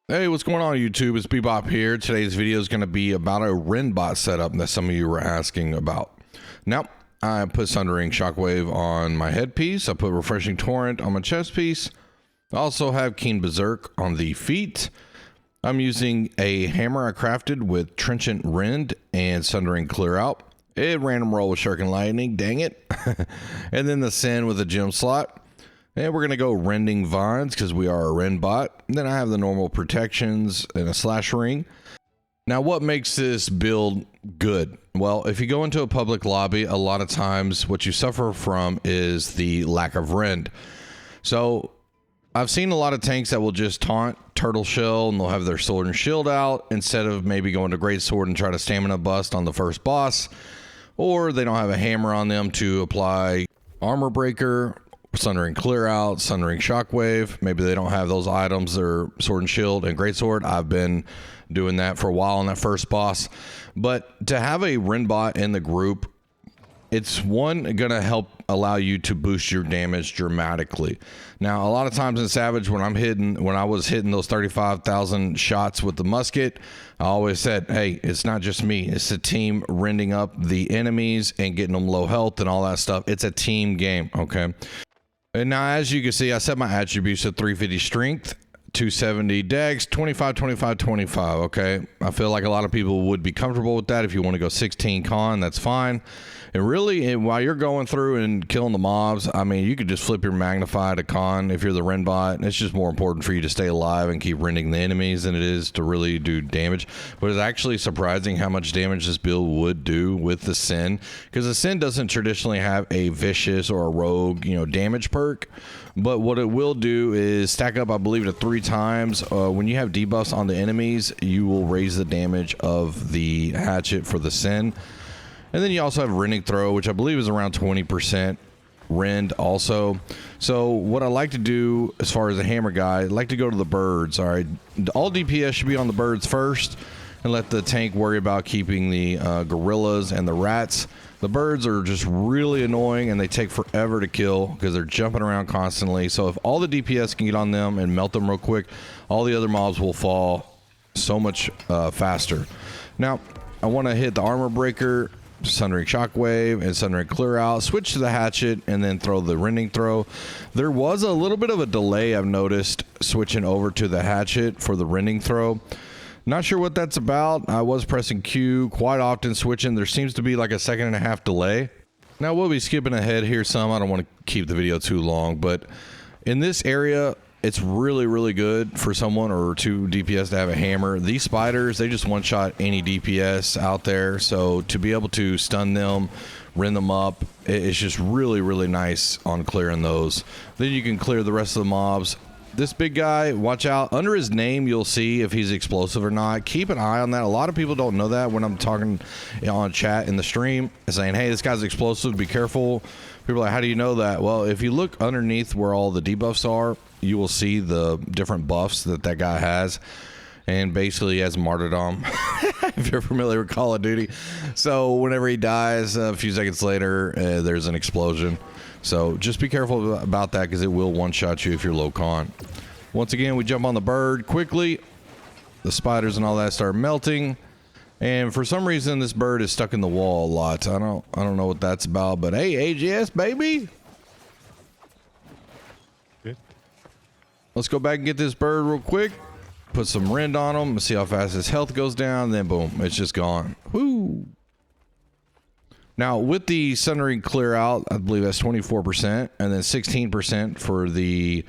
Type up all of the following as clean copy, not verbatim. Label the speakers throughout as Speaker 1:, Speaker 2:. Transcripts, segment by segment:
Speaker 1: Hey, what's going on YouTube? It's Bebop here. Today's video is going to be about a Rend bot setup that some of you were asking about. Now, I put Sundering Shockwave on my headpiece. I put Refreshing Torrent on my chest piece. I also have Keen Berserk on the feet. I'm using a hammer I crafted with Trenchant Rend and Sundering Clear Out. A random roll with Shuriken Lightning, dang it. And then the Sin with a gem slot. And we're going to go Rending Vines because we are a Rend bot. And then I have the normal protections and a slash ring. Now, what makes this build good? Well, if you go into a public lobby, a lot of times what you suffer from is the lack of Rend. So I've seen a lot of tanks that will just taunt Turtle Shell and they'll have their sword and shield out instead of maybe going to Great Sword and try to stamina bust on the first boss. Or they don't have a hammer on them to apply Armor Breaker, Sundering Clear Out, Sundering Shockwave. Maybe they don't have those items, their Sword and Shield and Greatsword. I've been doing that for a while on that first boss. But to have a Rend bot in the group, it's gonna help allow you to boost your damage dramatically. Now, a lot of times in Savage, when I was hitting those 35,000 shots with the musket, I always said, hey, it's not just me, it's the team rending up the enemies and getting them low health and all that stuff. It's a team game, okay? And now, as you can see, I set my attributes to 350 strength, 270 dex, 25, 25, 25, okay? I feel like a lot of people would be comfortable with that. If you want to go 16 con, that's fine. And really, while you're going through and killing the mobs, I mean, you could just flip your magnify to con if you're the Rend bot. It's just more important for you to stay alive and keep rending the enemies than it is to really do damage. But it's actually surprising how much damage this build would do with the Sin, because the Sin doesn't traditionally have a vicious or a rogue, damage perk. But what it will do is stack up, I believe, to 3 times. When you have debuffs on the enemies, you will raise the damage of the hatchet for the Sin. And then you also have Rending Throw, which I believe is around 20% Rend also. So what I like to do as far as a hammer guy, I like to go to the birds. All right, all DPS should be on the birds first and let the tank worry about keeping the gorillas and the rats. The birds are just really annoying and they take forever to kill because they're jumping around constantly. So if all the DPS can get on them and melt them real quick, all the other mobs will fall so much faster. Now, I want to hit the Armor Breaker, Sundering Shockwave, and Sundering Clear Out, switch to the hatchet, and then throw the Rending Throw. There was a little bit of a delay I've noticed switching over to the hatchet for the Rending Throw. Not sure what that's about. I was pressing Q quite often switching. There seems to be like a 1.5 second delay. Now we'll be skipping ahead here some. I don't want to keep the video too long, but in this area, it's really, really good for someone or 2 DPS to have a hammer. These spiders, they just one-shot any DPS out there. So to be able to stun them, rend them up, it's just really, really nice on clearing those. Then you can clear the rest of the mobs. This big guy, watch out. Under his name, you'll see if he's explosive or not. Keep an eye on that. A lot of people don't know that when I'm talking on chat in the stream, saying, hey, this guy's explosive, be careful. People are like, how do you know that? Well, if you look underneath where all the debuffs are, you will see the different buffs that guy has. And basically he has martyrdom, if you're familiar with Call of Duty. So whenever he dies, a few seconds later, there's an explosion. So just be careful about that because it will one-shot you if you're low con. Once again, we jump on the bird quickly. The spiders and all that start melting. And for some reason, this bird is stuck in the wall a lot. I don't know what that's about, but hey, AGS, baby.
Speaker 2: Good.
Speaker 1: Let's go back and get this bird real quick. Put some Rend on him. See how fast his health goes down. Then boom, it's just gone. Woo. Now with the Sundering Clear Out, I believe that's 24%, and then 16% for the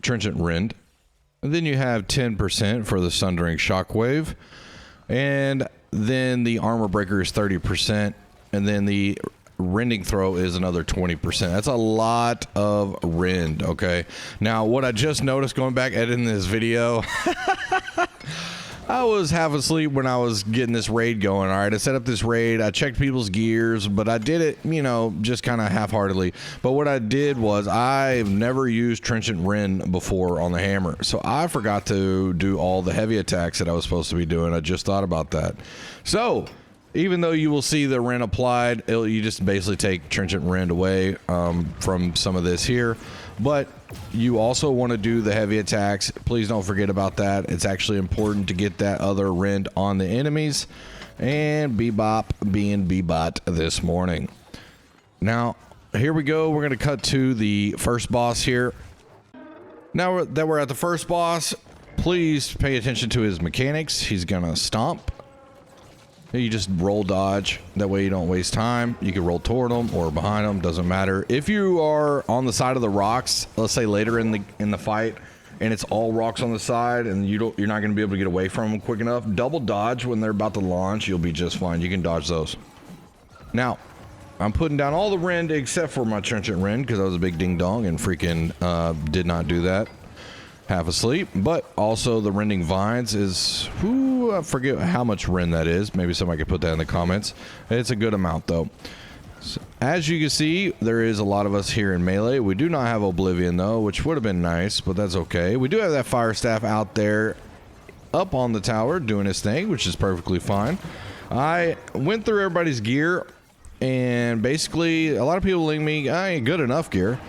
Speaker 1: Trenchant Rend. And then you have 10% for the Sundering Shockwave. And then the Armor Breaker is 30%, and then the Rending Throw is another 20%. That's a lot of Rend, okay? Now, what I just noticed going back editing this video, I was half asleep when I was getting this raid going. All right, I set up this raid. I checked people's gears, but I did it, just kind of half-heartedly. But what I did was I've never used Trenchant Rend before on the hammer. So I forgot to do all the heavy attacks that I was supposed to be doing. I just thought about that. So Even though you will see the Rend applied, you just basically take Trenchant Rend away from some of this here. But you also want to do the heavy attacks. Please don't forget about that. It's actually important to get that other Rend on the enemies. And Bebop being Bebot this morning. Now, here we go. We're going to cut to the first boss here. Now that we're at the first boss, please pay attention to his mechanics. He's going to stomp. You just roll dodge. That way you don't waste time. You can roll toward them or behind them. Doesn't matter. If you are on the side of the rocks, let's say later in the fight, and it's all rocks on the side, and you're not going to be able to get away from them quick enough, double dodge when they're about to launch. You'll be just fine. You can dodge those. Now, I'm putting down all the Rend except for my Trenchant Rend because I was a big ding dong and freaking did not do that. Half asleep. But also the Rending Vines is, I forget how much Rend that is. Maybe somebody could put that in the comments. It's a good amount though. So, as you can see, there is a lot of us here in melee. We do not have Oblivion though, which would have been nice, but that's okay. We do have that firestaff out there up on the tower doing his thing, which is perfectly fine. I went through everybody's gear, and basically a lot of people link me, I ain't good enough gear.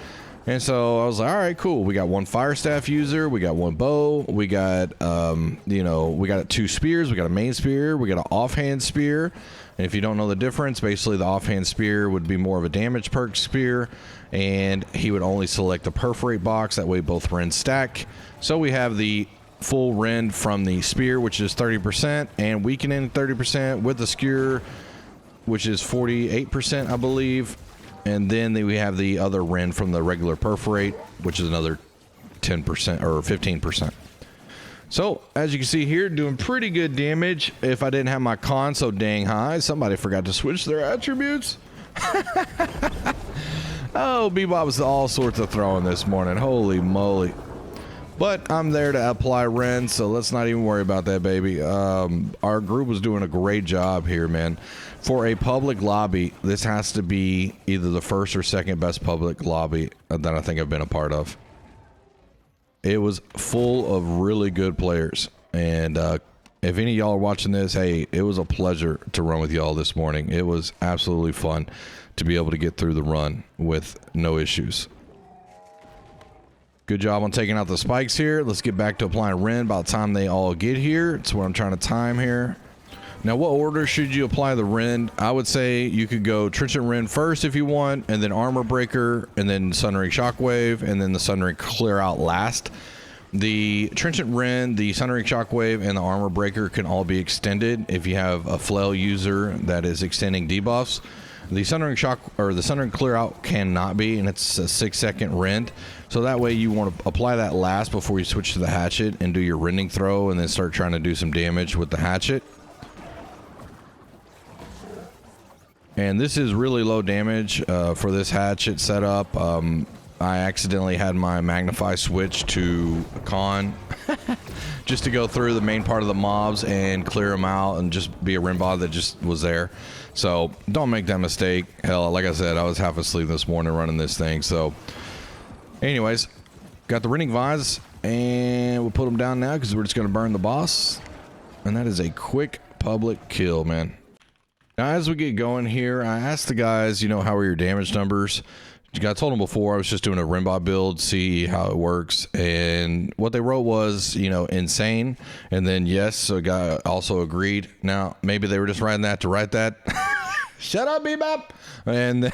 Speaker 1: And so I was like, all right, cool. We got one firestaff user, we got one bow, we got we got 2 spears, we got a main spear, we got an offhand spear. And if you don't know the difference, basically the offhand spear would be more of a damage perk spear, and he would only select the perforate box. That way both Rend stack. So we have the full Rend from the spear, which is 30%, and weakening 30% with the skewer, which is 48%, I believe. And then we have the other Rend from the regular perforate, which is another 10% or 15%. So, as you can see here, doing pretty good damage. If I didn't have my con so dang high, somebody forgot to switch their attributes. Oh, Bebop was all sorts of throwing this morning. Holy moly. But I'm there to apply Rend, so let's not even worry about that, baby. Our group was doing a great job here, man. For a public lobby, this has to be either the first or second best public lobby that I think I've been a part of. It was full of really good players. And if any of y'all are watching this, hey, it was a pleasure to run with y'all this morning. It was absolutely fun to be able to get through the run with no issues. Good job on taking out the spikes here. Let's get back to applying Rend by the time they all get here. It's what I'm trying to time here. Now, what order should you apply the Rend? I would say you could go Trenchant Rend first if you want, and then Armor Breaker, and then Sundering Shockwave, and then the Sundering Clear Out last. The Trenchant Rend, the Sundering Shockwave, and the Armor Breaker can all be extended if you have a flail user that is extending debuffs. The Sundering Shock or the Sundering Clear Out cannot be, and it's a 6-second Rend. So that way you want to apply that last before you switch to the hatchet and do your Rending throw, and then start trying to do some damage with the hatchet. And this is really low damage for this hatchet setup. I accidentally had my Magnify switch to Con just to go through the main part of the mobs and clear them out and just be a Rend bot that just was there. So don't make that mistake. Hell, like I said, I was half asleep this morning running this thing. So anyways, got the Rending Vines, and we'll put them down now because we're just going to burn the boss. And that is a quick public kill, man. Now, as we get going here, I asked the guys, how are your damage numbers? I told them before I was just doing a Rend bot build, see how it works. And what they wrote was, insane. And then yes, so a guy also agreed. Now, maybe they were just writing that to write that. Shut up, Bebop. And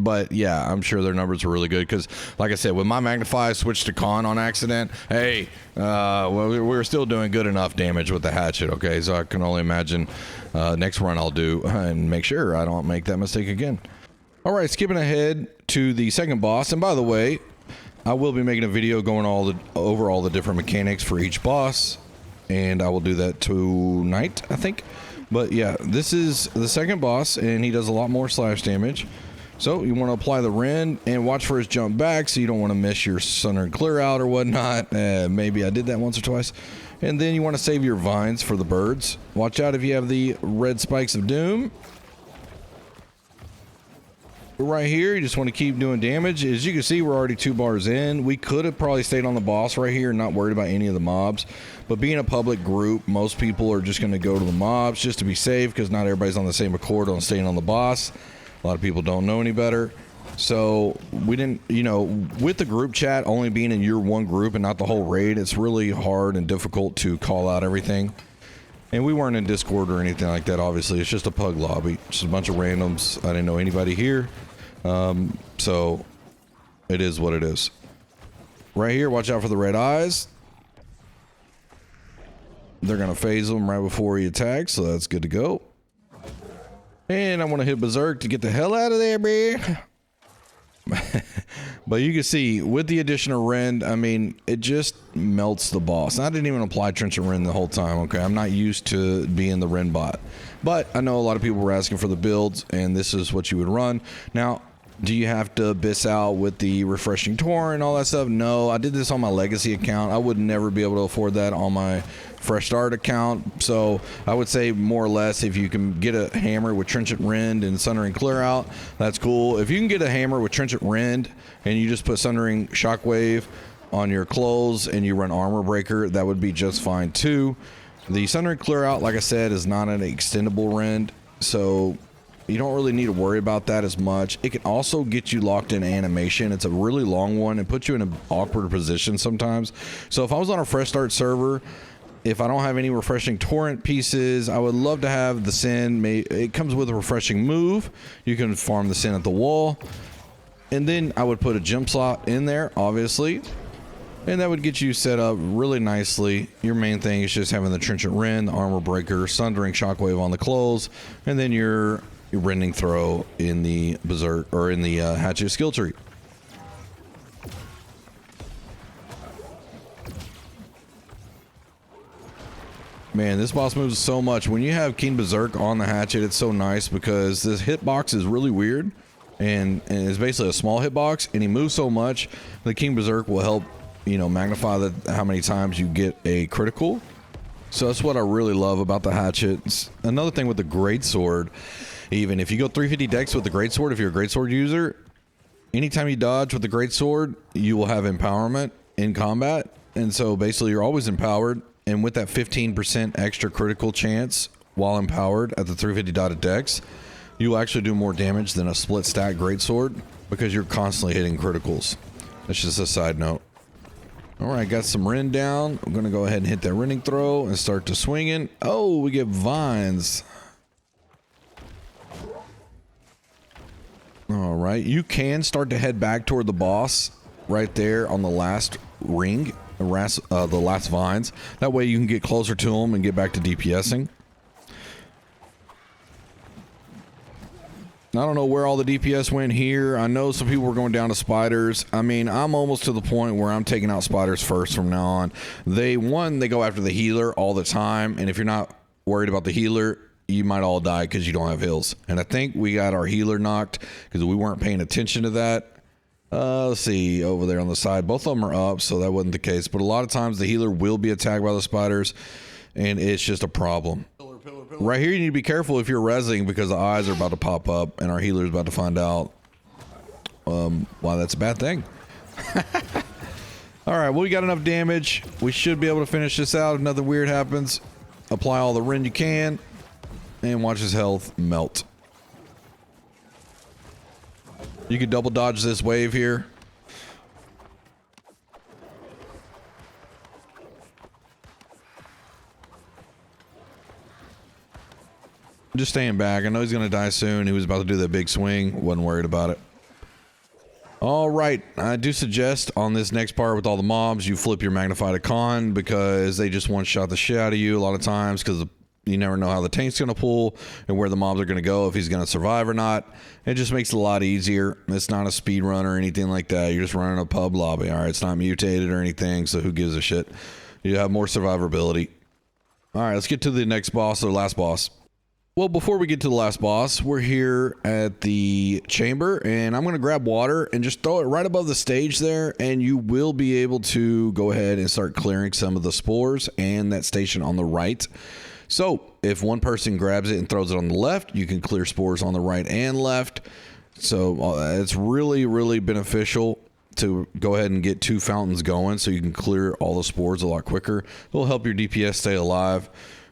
Speaker 1: but yeah, I'm sure their numbers were really good because, like I said, with my Magnify switched to Con on accident, hey, well, we were still doing good enough damage with the hatchet. Okay, so I can only imagine next run I'll do and make sure I don't make that mistake again. All right, skipping ahead to the second boss, and by the way, I will be making a video going over all the different mechanics for each boss, and I will do that tonight, I think. But yeah, this is the second boss, and he does a lot more slash damage. So you want to apply the Rend and watch for his jump back, so you don't want to miss your Sundering Clear Out or whatnot. Maybe I did that once or twice. And then you want to save your vines for the birds. Watch out if you have the red spikes of doom. right here, you just want to keep doing damage. As you can see, we're already 2 bars in. We could have probably stayed on the boss right here and not worried about any of the mobs, but being a public group, most people are just going to go to the mobs just to be safe, because not everybody's on the same accord on staying on the boss. A lot of people don't know any better. So we didn't, you know, with the group chat only being in your one group and not the whole raid, it's really hard and difficult to call out everything. And we weren't in Discord or anything like that, obviously. It's just a pug lobby. Just a bunch of randoms. I didn't know anybody here. So it is what it is. Right here, watch out for the red eyes. They're going to phase him right before he attacks, so that's good to go. And I want to hit Berserk to get the hell out of there, man. But you can see with the addition of Rend, I mean, it just melts the boss. I didn't even apply Trenchant Rend the whole time, okay? I'm not used to being the Rend bot. But I know a lot of people were asking for the builds, and this is what you would run. Now, do you have to abyss out with the refreshing torrent and all that stuff? No, I did this on my legacy account. I would never be able to afford that on my fresh start account. So I would say more or less, if you can get a hammer with Trenchant Rend and Sundering Clear Out, that's cool. If you can get a hammer with Trenchant Rend and you just put Sundering Shockwave on your clothes and you run Armor Breaker, that would be just fine too. The Sundering Clear Out, like I said, is not an extendable Rend, so you don't really need to worry about that as much. It can also get you locked in animation. It's a really long one and puts you in an awkward position sometimes. So if I was on a fresh start server, if I don't have any refreshing torrent pieces, I would love to have the Sin. It comes with a refreshing move. You can farm the Sin at the wall. And then I would put a gem slot in there, obviously. And that would get you set up really nicely. Your main thing is just having the Trenchant Rend, the Armor Breaker, Sundering Shockwave on the clothes, and then your Rending Throw in the Berserk, or in the Hatchet skill tree. Man, this boss moves so much. When you have King Berserk on the Hatchet, it's so nice because this hitbox is really weird, and it's basically a small hitbox, and he moves so much. The King Berserk will help, you know, magnify how many times you get a critical. So that's what I really love about the Hatchet. Another thing with the Greatsword, even if you go 350 dex with the Greatsword, if you're a Greatsword user, anytime you dodge with the Greatsword, you will have empowerment in combat. And so basically you're always empowered. And with that 15% extra critical chance while empowered at the 350 dotted dex, you will actually do more damage than a split stack Greatsword because you're constantly hitting criticals. That's just a side note. All right, got some Rend down. I'm going to go ahead and hit that Rending Throw and start to swinging. Oh, we get vines. All right, you can start to head back toward the boss right there on the last ring, the last vines. That way you can get closer to him and get back to DPSing. I don't know where all the DPS went here. I know some people were going down to spiders. I mean, I'm almost to the point where I'm taking out spiders first from now on. They go after the healer all the time, and if you're not worried about the healer, you might all die because you don't have heals. And I think we got our healer knocked because we weren't paying attention to that. Let's see, over there on the side, both of them are up, so that wasn't the case. But a lot of times the healer will be attacked by the spiders, and it's just a problem. Right here, you need to be careful if you're rezzing because the eyes are about to pop up, and our healer's about to find out why that's a bad thing. All right, well, we got enough damage. We should be able to finish this out if nothing weird happens. Apply all the Rend you can, and watch his health melt. You can double dodge this wave here. Just staying back. I know he's going to die soon. He was about to do that big swing. Wasn't worried about it. All right. I do suggest on this next part with all the mobs, you flip your magnified icon because they just one-shot the shit out of you a lot of times because you never know how the tank's going to pull and where the mobs are going to go, if he's going to survive or not. It just makes it a lot easier. It's not a speed run or anything like that. You're just running a pub lobby. All right, it's not mutated or anything, so who gives a shit? You have more survivability. All right, let's get to the next boss or last boss. Well, before we get to the last boss, we're here at the chamber, and I'm going to grab water and just throw it right above the stage there, and you will be able to go ahead and start clearing some of the spores and that station on the right. So if one person grabs it and throws it on the left, you can clear spores on the right and left. So it's really, really beneficial to go ahead and get 2 fountains going so you can clear all the spores a lot quicker. It'll help your DPS stay alive.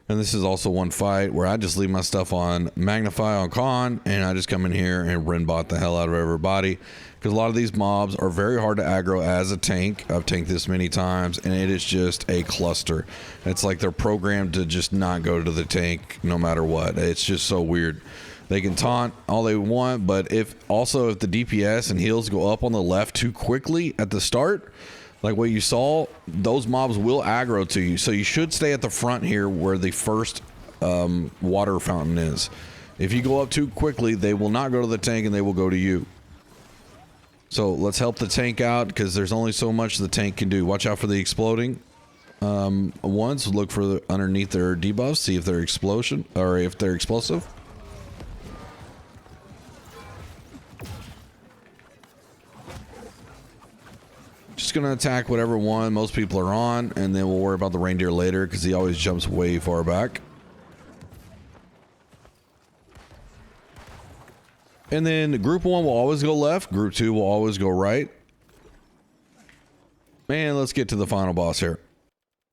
Speaker 1: And this is also one fight where I just leave my stuff on Magnify on Con, and I just come in here and Rend bot the hell out of everybody. Because a lot of these mobs are very hard to aggro as a tank. I've tanked this many times, and it is just a cluster. It's like they're programmed to just not go to the tank no matter what. It's just so weird. They can taunt all they want, but if the DPS and heals go up on the left too quickly at the start, like what you saw, those mobs will aggro to you. So you should stay at the front here where the first water fountain is. If you go up too quickly, they will not go to the tank and they will go to you. So let's help the tank out because there's only so much the tank can do. Watch out for the exploding ones. Look for underneath their debuffs, see if they're explosion or if they're explosive. Just gonna attack whatever one most people are on, and then we'll worry about the reindeer later because he always jumps way far back. And then group 1 will always go left, group 2 will always go right. Man, let's get to the final boss here.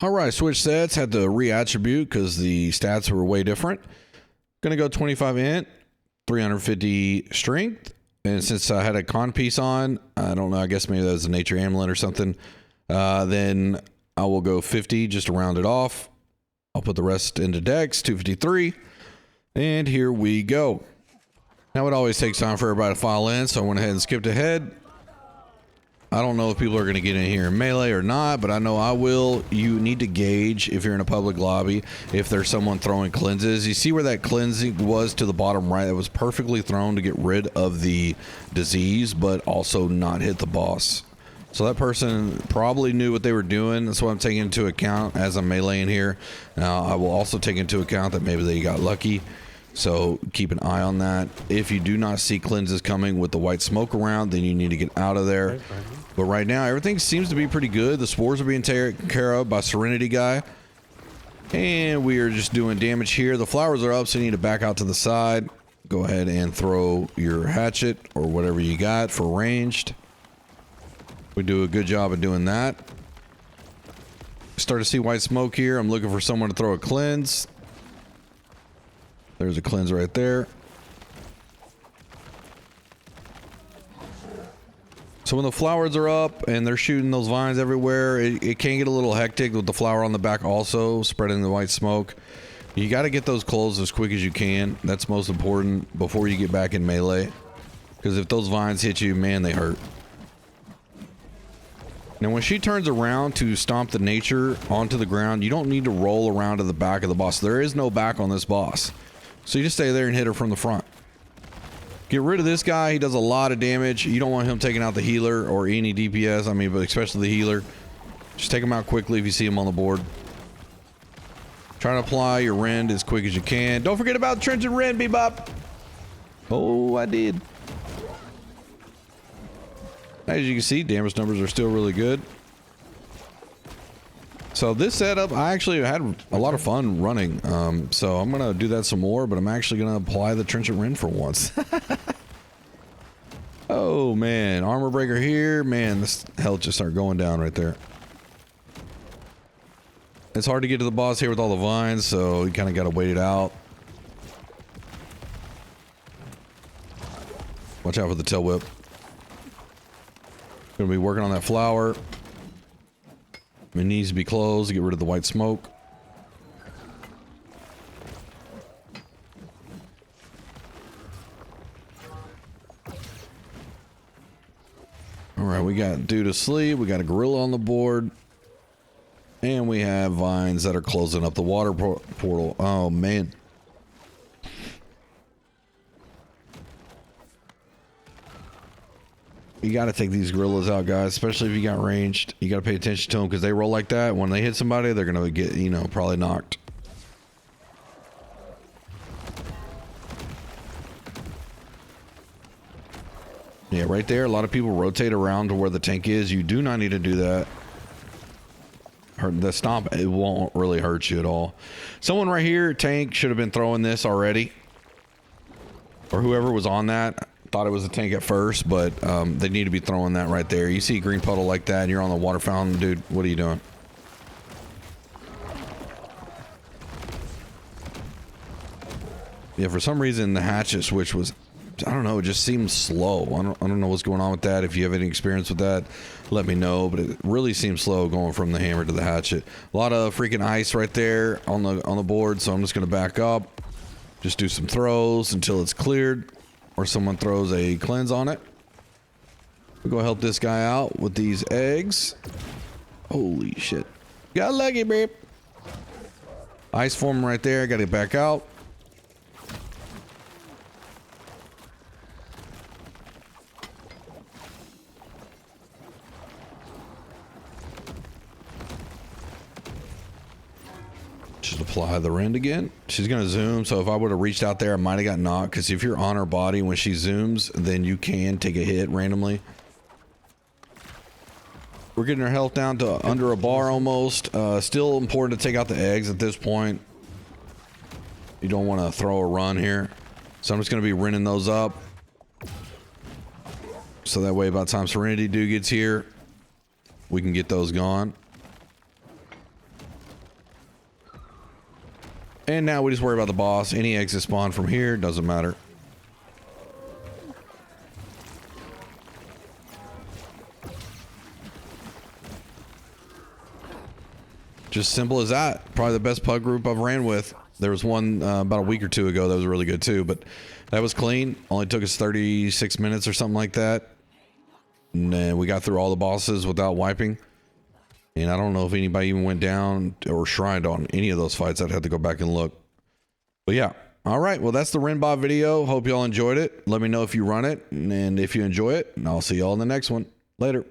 Speaker 1: Alright, switch sets, had to re-attribute because the stats were way different. Gonna go 25 int, 350 strength. And since I had a con piece on, I don't know, I guess maybe that was a nature amulet or something. Then I will go 50 just to round it off. I'll put the rest into dex, 253. And here we go. Now it always takes time for everybody to file in, so I went ahead and skipped ahead. I don't know if people are going to get in here in melee or not, but I know I will. You need to gauge if you're in a public lobby, if there's someone throwing cleanses. You see where that cleansing was to the bottom right? It was perfectly thrown to get rid of the disease, but also not hit the boss. So that person probably knew what they were doing. That's what I'm taking into account as I'm meleeing here. Now, I will also take into account that maybe they got lucky. So keep an eye on that. If you do not see cleanses coming with the white smoke around, then you need to get out of there. But right now, everything seems to be pretty good. The spores are being taken care of by Serenity Guy. And we are just doing damage here. The flowers are up, so you need to back out to the side. Go ahead and throw your hatchet or whatever you got for ranged. We do a good job of doing that. Start to see white smoke here. I'm looking for someone to throw a cleanse. There's a cleanse right there. So when the flowers are up and they're shooting those vines everywhere, it can get a little hectic with the flower on the back also spreading the white smoke. You got to get those closed as quick as you can. That's most important before you get back in melee. Because if those vines hit you, man, they hurt. Now when she turns around to stomp the nature onto the ground, you don't need to roll around to the back of the boss. There is no back on this boss. So you just stay there and hit her from the front. Get rid of this guy. He does a lot of damage. You don't want him taking out the healer or any DPS. I mean, but especially the healer. Just take him out quickly if you see him on the board. Try to apply your Rend as quick as you can. Don't forget about Trench and Rend, Bebop. Oh, I did. As you can see, damage numbers are still really good. So this setup, I actually had a lot of fun running. So I'm going to do that some more, but I'm actually going to apply the Trench and Rend for once. Oh, man. Armor breaker here. Man, this health just started going down right there. It's hard to get to the boss here with all the vines, so you kind of got to wait it out. Watch out for the tail whip. Gonna be working on that flower. It needs to be closed to get rid of the white smoke. Alright, we got dude asleep. We got a gorilla on the board. And we have vines that are closing up the water portal. Oh, man. You got to take these gorillas out, guys, especially if you got ranged. You got to pay attention to them because they roll like that. When they hit somebody, they're going to get, you know, probably knocked. Yeah, right there. A lot of people rotate around to where the tank is. You do not need to do that. The stomp, it won't really hurt you at all. Someone right here, tank, should have been throwing this already. Or whoever was on that. Thought it was a tank at first, but they need to be throwing that right there. You see a green puddle like that and you're on the water fountain, dude, what are you doing? Yeah, for some reason the hatchet switch was, I don't know, it just seems slow. I don't know what's going on with that. If you have any experience with that, let me know, but it really seems slow going from the hammer to the hatchet. A lot of freaking ice right there on the board, so I'm just going to back up. Just do some throws until it's cleared, or someone throws a cleanse on it. We'll go help this guy out with these eggs. Holy shit. Got lucky, babe. Ice forming right there. Got it back out. Just apply the Rend again. She's gonna zoom, so if I would have reached out there I might have got knocked, because if you're on her body when she zooms, then you can take a hit randomly. We're getting her health down to under a bar almost. Still important to take out the eggs at this point. You don't want to throw a run here, so I'm just gonna be rending those up, so that way by the time Serenity Dude gets here we can get those gone. And now we just worry about the boss. Any eggs that spawn from here, doesn't matter. Just simple as that. Probably the best pug group I've ran with. There was one about a week or two ago that was really good too, but that was clean. Only took us 36 minutes or something like that. And then we got through all the bosses without wiping. And I don't know if anybody even went down or shrined on any of those fights. I'd have to go back and look. But yeah. All right. Well, that's the Rendbot video. Hope y'all enjoyed it. Let me know if you run it and if you enjoy it. And I'll see y'all in the next one. Later.